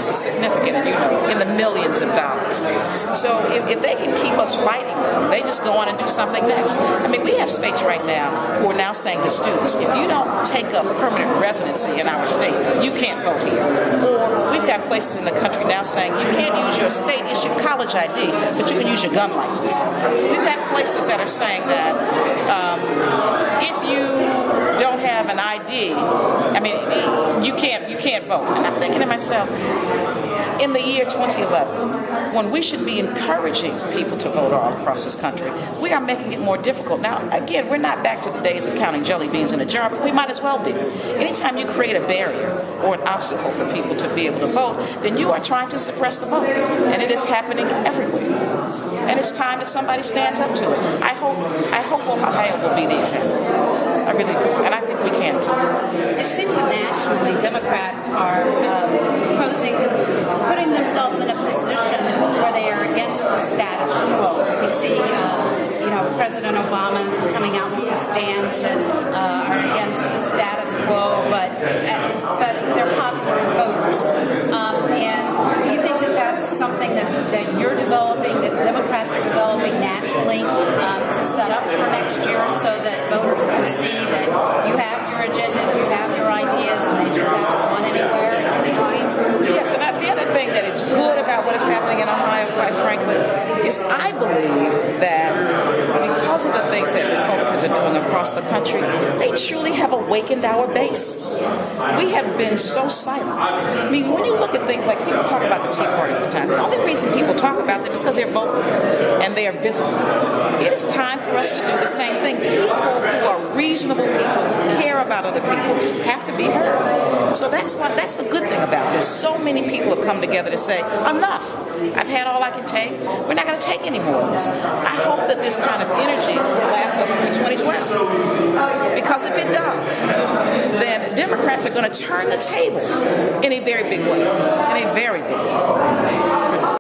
is significant, and in the millions of dollars. So if they can keep us fighting them, they just go on and do something next. I mean, we have states right now who are now saying to students, if you don't take up permanent residency in our state, you can't vote here. Or we've got places in the country now saying you can't use your state-issued college ID, but you can use your gun license. We've got places that are saying that if you don't have an ID, I mean, you can't vote. And I'm thinking to myself, in the year 2011, when we should be encouraging people to vote all across this country, we are making it more difficult. Now, again, we're not back to the days of counting jelly beans in a jar, but we might as well be. Anytime you create a barrier or an obstacle for people to be able to vote, then you are trying to suppress the vote. And it is happening everywhere. And it's time that somebody stands up to it. I hope Ohio will be the example. I really do. And I think we can. It seems that nationally Democrats are putting themselves in a position where they are against the status quo. We see, President Obama coming out with some stands that are against the status quo, but they're popular with voters. And do you think that that's something that you're developing, that Democrats are developing nationally to set up for next year so that voters can see that you have your agendas, you have your ideas, and they just haven't gone anywhere and you're trying? Yes, and the other thing that is good about what is happening in Ohio, quite frankly, is I believe that because of the things that Republicans are doing across the country, they truly have awakened our base. We have been so silent. I mean, when you look at things like people talk about the Tea Party all the time, the only reason people talk about them is because they're vocal and they are visible. It is time for us to do the same thing. People who are reasonable people, who care about other people, have to be heard. So that's the good thing about this. So many people have come together to say, enough. I've had all I can take. We're not going to take any more of this. I hope that this kind of energy lasts us through 2012. Because if it does, then Democrats are going to turn the tables in a very big way. In a very big way.